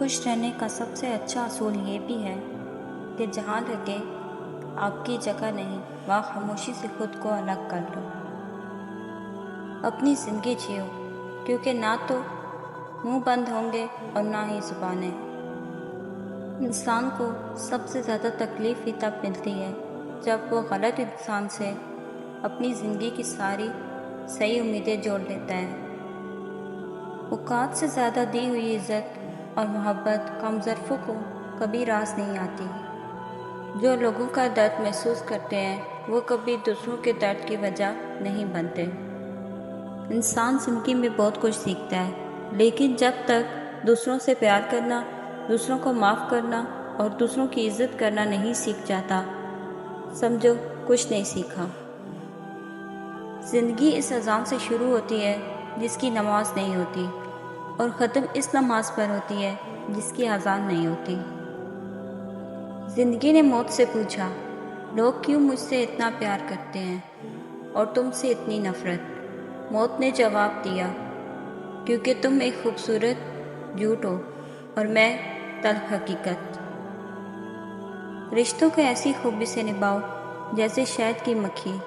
خوش رہنے کا سب سے اچھا اصول یہ بھی ہے کہ جہاں لگے آپ کی جگہ نہیں وہاں خاموشی سے خود کو الگ کر لو۔ اپنی زندگی جیو، کیونکہ نہ تو منہ بند ہوں گے اور نہ ہی زبانیں۔ انسان کو سب سے زیادہ تکلیف ہی تب ملتی ہے جب وہ غلط انسان سے اپنی زندگی کی ساری صحیح امیدیں جوڑ لیتا ہے۔ اوقات سے زیادہ دی ہوئی عزت اور محبت کم ظرفوں کو کبھی راس نہیں آتی۔ جو لوگوں کا درد محسوس کرتے ہیں وہ کبھی دوسروں کے درد کی وجہ نہیں بنتے۔ انسان زندگی میں بہت کچھ سیکھتا ہے، لیکن جب تک دوسروں سے پیار کرنا، دوسروں کو معاف کرنا اور دوسروں کی عزت کرنا نہیں سیکھ جاتا، سمجھو کچھ نہیں سیکھا۔ زندگی اس اذان سے شروع ہوتی ہے جس کی نماز نہیں ہوتی، اور ختم اس نماز پر ہوتی ہے جس کی اذان نہیں ہوتی۔ زندگی نے موت سے پوچھا، لوگ کیوں مجھ سے اتنا پیار کرتے ہیں اور تم سے اتنی نفرت؟ موت نے جواب دیا، کیونکہ تم ایک خوبصورت جھوٹ ہو اور میں تلخ حقیقت۔ رشتوں کو ایسی خوبی سے نبھاؤ جیسے شہد کی مکھی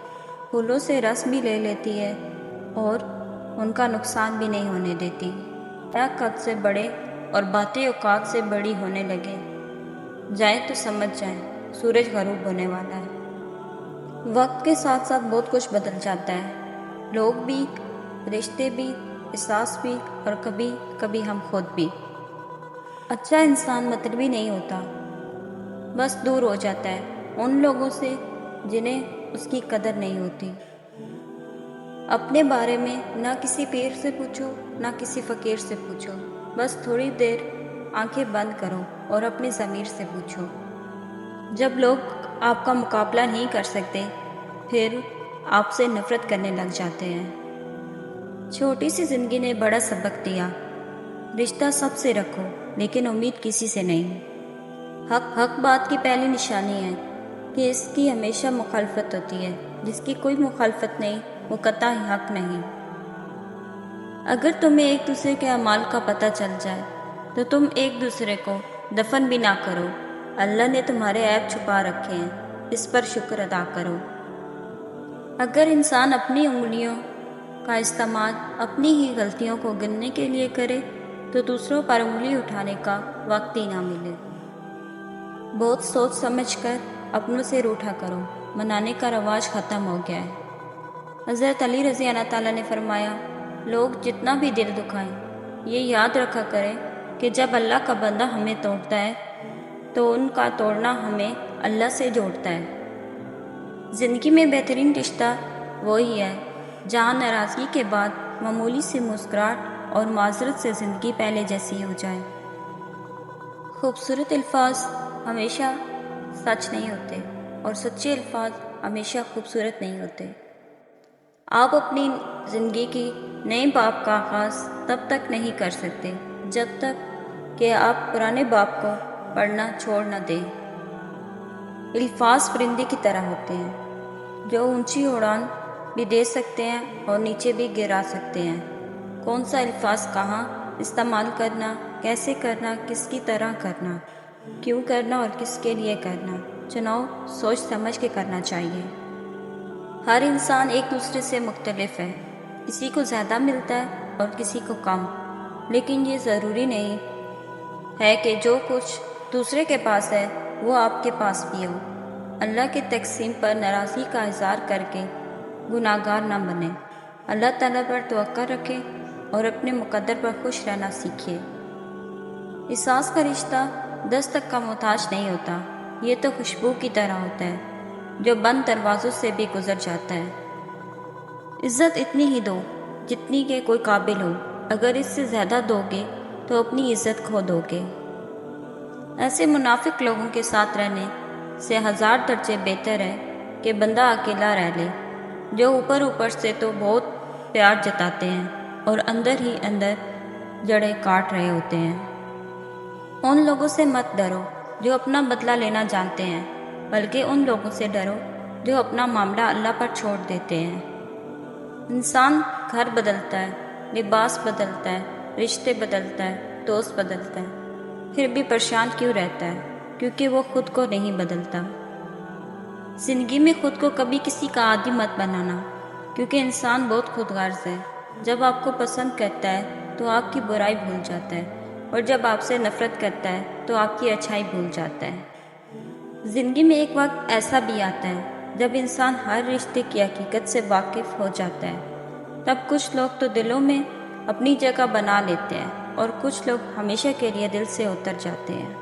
پھولوں سے رس بھی لے لیتی ہے اور ان کا نقصان بھی نہیں ہونے دیتی۔ قد سے بڑے اور باتیں اوقات سے بڑی ہونے لگے جائیں تو سمجھ جائیں سورج غروب ہونے والا ہے۔ وقت کے ساتھ ساتھ بہت کچھ بدل جاتا ہے، لوگ بھی، رشتے بھی، احساس بھی، اور کبھی کبھی ہم خود بھی۔ اچھا انسان مطلبی نہیں ہوتا، بس دور ہو جاتا ہے ان لوگوں سے جنہیں اس کی قدر نہیں ہوتی۔ اپنے بارے میں نہ کسی پیر سے پوچھو نہ کسی فقیر سے پوچھو، بس تھوڑی دیر آنکھیں بند کرو اور اپنی ضمیر سے پوچھو۔ جب لوگ آپ کا مقابلہ نہیں کر سکتے پھر آپ سے نفرت کرنے لگ جاتے ہیں۔ چھوٹی سی زندگی نے بڑا سبق دیا، رشتہ سب سے رکھو لیکن امید کسی سے نہیں۔ حق بات کی پہلی نشانی ہے کہ اس کی ہمیشہ مخالفت ہوتی ہے، جس کی کوئی مخالفت نہیں وہ قطعی حق نہیں۔ اگر تمہیں ایک دوسرے کے اعمال کا پتہ چل جائے تو تم ایک دوسرے کو دفن بھی نہ کرو۔ اللہ نے تمہارے عیب چھپا رکھے ہیں، اس پر شکر ادا کرو۔ اگر انسان اپنی انگلیوں کا استعمال اپنی ہی غلطیوں کو گننے کے لیے کرے تو دوسروں پر انگلی اٹھانے کا وقت ہی نہ ملے۔ بہت سوچ سمجھ کر اپنوں سے روٹھا کرو، منانے کا رواج ختم ہو گیا ہے۔ حضرت علی رضی اللہ تعالیٰ نے فرمایا، لوگ جتنا بھی دل دکھائیں یہ یاد رکھا کریں کہ جب اللہ کا بندہ ہمیں توڑتا ہے تو ان کا توڑنا ہمیں اللہ سے جوڑتا ہے۔ زندگی میں بہترین رشتہ وہی ہے جہاں ناراضگی کے بعد معمولی سی مسکراہٹ اور معذرت سے زندگی پہلے جیسی ہو جائے۔ خوبصورت الفاظ ہمیشہ سچ نہیں ہوتے اور سچے الفاظ ہمیشہ خوبصورت نہیں ہوتے۔ آپ اپنی زندگی کی نئے باب کا آغاز تب تک نہیں کر سکتے جب تک کہ آپ پرانے باب کو پڑھنا چھوڑ نہ دیں۔ الفاظ پرندے کی طرح ہوتے ہیں جو اونچی اڑان بھی دے سکتے ہیں اور نیچے بھی گرا سکتے ہیں۔ کون سا الفاظ کہاں استعمال کرنا، کیسے کرنا، کس کی طرح کرنا، کیوں کرنا اور کس کے لیے کرنا، چناؤ سوچ سمجھ کے کرنا چاہیے۔ ہر انسان ایک دوسرے سے مختلف ہے، کسی کو زیادہ ملتا ہے اور کسی کو کم، لیکن یہ ضروری نہیں ہے کہ جو کچھ دوسرے کے پاس ہے وہ آپ کے پاس بھی ہو۔ اللہ کے تقسیم پر ناراضگی کا اظہار کر کے گناہگار نہ بنیں۔ اللہ تعالیٰ پر توقع رکھیں اور اپنے مقدر پر خوش رہنا سیکھیے۔ احساس کا رشتہ دستک کا محتاج نہیں ہوتا، یہ تو خوشبو کی طرح ہوتا ہے جو بند دروازوں سے بھی گزر جاتا ہے۔ عزت اتنی ہی دو جتنی کہ کوئی قابل ہو، اگر اس سے زیادہ دو گے تو اپنی عزت کھو دو گے۔ ایسے منافق لوگوں کے ساتھ رہنے سے 1000 درجے بہتر ہے کہ بندہ اکیلا رہ لے، جو اوپر سے تو بہت پیار جتاتے ہیں اور اندر ہی اندر جڑیں کاٹ رہے ہوتے ہیں۔ ان لوگوں سے مت ڈرو جو اپنا بدلہ لینا جانتے ہیں، بلکہ ان لوگوں سے ڈرو جو اپنا معاملہ اللہ پر چھوڑ دیتے ہیں۔ انسان گھر بدلتا ہے، لباس بدلتا ہے، رشتے بدلتا ہے، دوست بدلتا ہے، پھر بھی پریشان کیوں رہتا ہے؟ کیونکہ وہ خود کو نہیں بدلتا۔ زندگی میں خود کو کبھی کسی کا عادی مت بنانا، کیونکہ انسان بہت خود غرض ہے۔ جب آپ کو پسند کرتا ہے تو آپ کی برائی بھول جاتا ہے، اور جب آپ سے نفرت کرتا ہے تو آپ کی اچھائی بھول جاتا ہے۔ زندگی میں ایک وقت ایسا بھی آتا ہے جب انسان ہر رشتے کی حقیقت سے واقف ہو جاتا ہے۔ تب کچھ لوگ تو دلوں میں اپنی جگہ بنا لیتے ہیں، اور کچھ لوگ ہمیشہ کے لیے دل سے اتر جاتے ہیں۔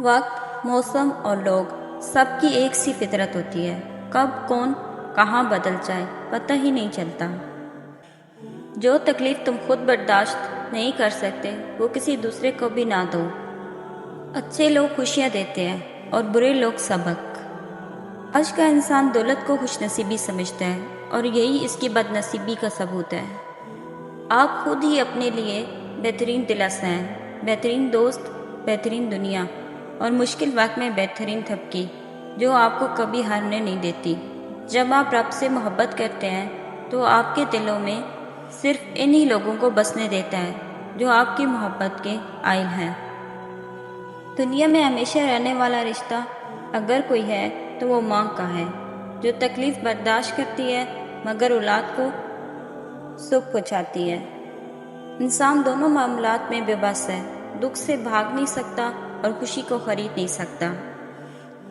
وقت، موسم اور لوگ سب کی ایک سی فطرت ہوتی ہے۔ کب کون کہاں بدل جائے پتہ ہی نہیں چلتا۔ جو تکلیف تم خود برداشت نہیں کر سکتے وہ کسی دوسرے کو بھی نہ دو۔ اچھے لوگ خوشیاں دیتے ہیں اور برے لوگ سبق۔ آج کا انسان دولت کو خوش نصیبی سمجھتا ہے، اور یہی اس کی بد نصیبی کا ثبوت ہے۔ آپ خود ہی اپنے لیے بہترین دلاسا ہیں، بہترین دوست، بہترین دنیا، اور مشکل وقت میں بہترین تھپکی جو آپ کو کبھی ہارنے نہیں دیتی۔ جب آپ رب سے محبت کرتے ہیں تو آپ کے دلوں میں صرف انہی لوگوں کو بسنے دیتا ہے جو آپ کی محبت کے قائل ہیں۔ دنیا میں ہمیشہ رہنے والا رشتہ اگر کوئی ہے تو وہ ماں کا ہے، جو تکلیف برداشت کرتی ہے مگر اولاد کو سکھ پہنچاتی ہے۔ انسان دونوں معاملات میں بے بس ہے، دکھ سے بھاگ نہیں سکتا اور خوشی کو خرید نہیں سکتا۔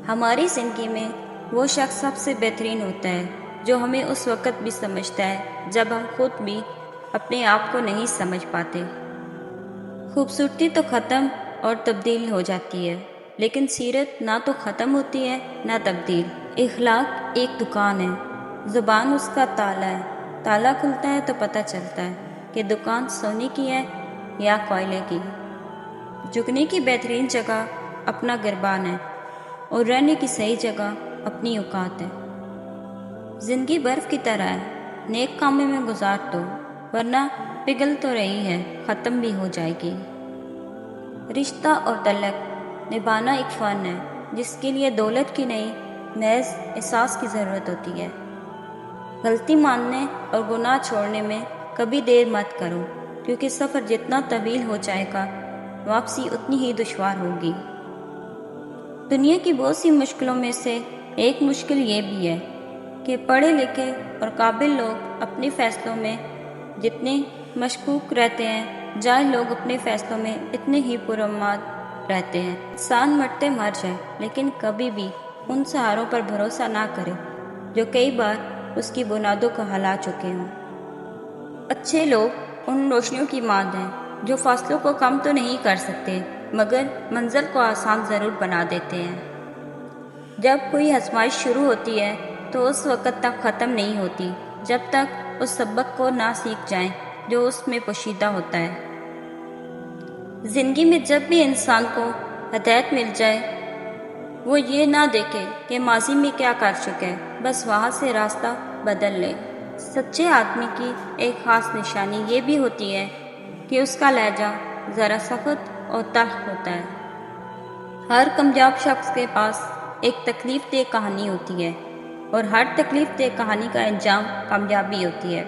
ہماری زندگی میں وہ شخص سب سے بہترین ہوتا ہے جو ہمیں اس وقت بھی سمجھتا ہے جب ہم خود بھی اپنے آپ کو نہیں سمجھ پاتے۔ خوبصورتی تو ختم اور تبدیل ہو جاتی ہے، لیکن سیرت نہ تو ختم ہوتی ہے نہ تبدیل۔ اخلاق ایک دکان ہے، زبان اس کا تالا ہے۔ تالا کھلتا ہے تو پتہ چلتا ہے کہ دکان سونے کی ہے یا کوئلے کی۔ جھکنے کی بہترین جگہ اپنا گربان ہے، اور رہنے کی صحیح جگہ اپنی اوقات ہے۔ زندگی برف کی طرح ہے، نیک کاموں میں گزار دو، ورنہ پگھل تو رہی ہے، ختم بھی ہو جائے گی۔ رشتہ اور تعلق نبھانا ایک فن ہے جس کے لیے دولت کی نہیں، محض احساس کی ضرورت ہوتی ہے۔ غلطی ماننے اور گناہ چھوڑنے میں کبھی دیر مت کرو، کیونکہ سفر جتنا طویل ہو جائے گا واپسی اتنی ہی دشوار ہوگی۔ دنیا کی بہت سی مشکلوں میں سے ایک مشکل یہ بھی ہے کہ پڑھے لکھے اور قابل لوگ اپنے فیصلوں میں جتنے مشکوک رہتے ہیں، جاہل لوگ اپنے فیصلوں میں اتنے ہی پرامید رہتے ہیں۔ انسان مرتے مر جائے لیکن کبھی بھی ان سہاروں پر بھروسہ نہ کرے جو کئی بار اس کی بنیادوں کو ہلا چکے ہوں۔ اچھے لوگ ان روشنیوں کی مانند ہیں جو فاصلوں کو کم تو نہیں کر سکتے مگر منزل کو آسان ضرور بنا دیتے ہیں۔ جب کوئی آزمائش شروع ہوتی ہے تو اس وقت تک ختم نہیں ہوتی جب تک اس سبق کو نہ سیکھ جائیں جو اس میں پوشیدہ ہوتا ہے۔ زندگی میں جب بھی انسان کو ہدایت مل جائے وہ یہ نہ دیکھے کہ ماضی میں کیا کر چکا ہے، بس وہاں سے راستہ بدل لے۔ سچے آدمی کی ایک خاص نشانی یہ بھی ہوتی ہے کہ اس کا لہجہ ذرا سخت اور تلخ ہوتا ہے۔ ہر کامیاب شخص کے پاس ایک تکلیف دہ کہانی ہوتی ہے، اور ہر تکلیف دہ کہانی کا انجام کامیابی ہوتی ہے۔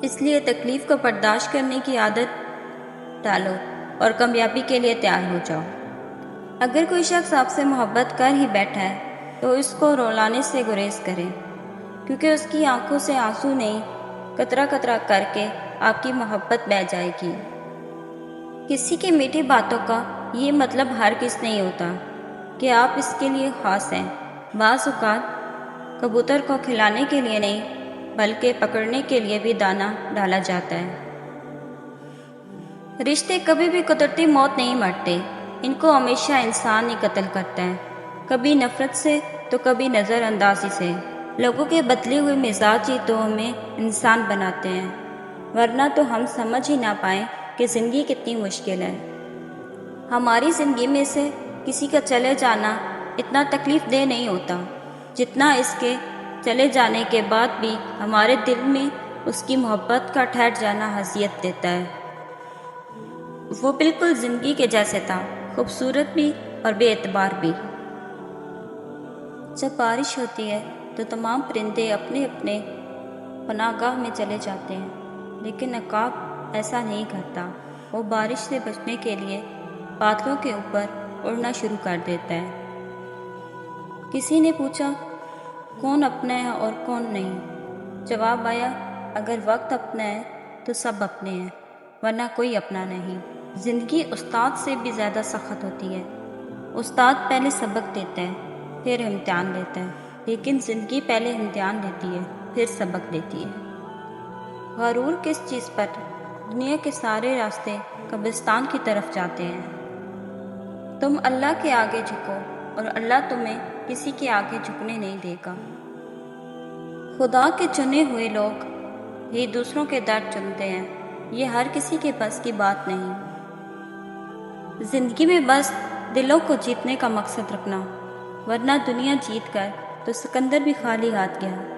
اس لیے تکلیف کو برداشت کرنے کی عادت ڈالو اور کامیابی کے لیے تیار ہو جاؤ۔ اگر کوئی شخص آپ سے محبت کر ہی بیٹھا ہے تو اس کو رلانے سے گریز کریں، کیونکہ اس کی آنکھوں سے آنسو نہیں، قطرہ قطرہ کر کے آپ کی محبت بہہ جائے گی۔ کسی کی میٹھی باتوں کا یہ مطلب ہرگز نہیں ہوتا کہ آپ اس کے لیے خاص ہیں۔ بعض اوقات کبوتر کو کھلانے کے لیے نہیں بلکہ پکڑنے کے لیے بھی دانہ ڈالا جاتا ہے۔ رشتے کبھی بھی قدرتی موت نہیں مرتے، ان کو ہمیشہ انسان ہی قتل کرتا ہے، کبھی نفرت سے تو کبھی نظر اندازی سے۔ لوگوں کے بدلے ہوئے مزاج ہی تو ہمیں انسان بناتے ہیں، ورنہ تو ہم سمجھ ہی نہ پائیں کہ زندگی کتنی مشکل ہے۔ ہماری زندگی میں سے کسی کا چلے جانا اتنا تکلیف دہ نہیں ہوتا جتنا اس کے چلے جانے کے بعد بھی ہمارے دل میں اس کی محبت کا ٹھہر جانا اذیت دیتا ہے۔ وہ بالکل زندگی کے جیسے تھا، خوبصورت بھی اور بے اعتبار بھی۔ جب بارش ہوتی ہے تو تمام پرندے اپنے اپنے پناہ گاہ میں چلے جاتے ہیں، لیکن عقاب ایسا نہیں کرتا۔ وہ بارش سے بچنے کے لیے بادلوں کے اوپر اڑنا شروع کر دیتا ہے۔ کسی نے پوچھا کون اپنا ہے اور کون نہیں؟ جواب آیا اگر وقت اپنا ہے تو سب اپنے ہیں، ورنہ کوئی اپنا نہیں۔ زندگی استاد سے بھی زیادہ سخت ہوتی ہے۔ استاد پہلے سبق دیتا ہے پھر امتحان لیتا ہے، لیکن زندگی پہلے امتحان لیتی ہے پھر سبق دیتی ہے۔ غرور کس چیز پر؟ دنیا کے سارے راستے قبرستان کی طرف جاتے ہیں۔ تم اللہ کے آگے جھکو اور اللہ تمہیں کسی کے آگے جھکنے نہیں دے گا۔ خدا کے چنے ہوئے لوگ ہی دوسروں کے درد چنتے ہیں، یہ ہر کسی کے بس کی بات نہیں۔ زندگی میں بس دلوں کو جیتنے کا مقصد رکھنا، ورنہ دنیا جیت کر تو سکندر بھی خالی ہاتھ گیا۔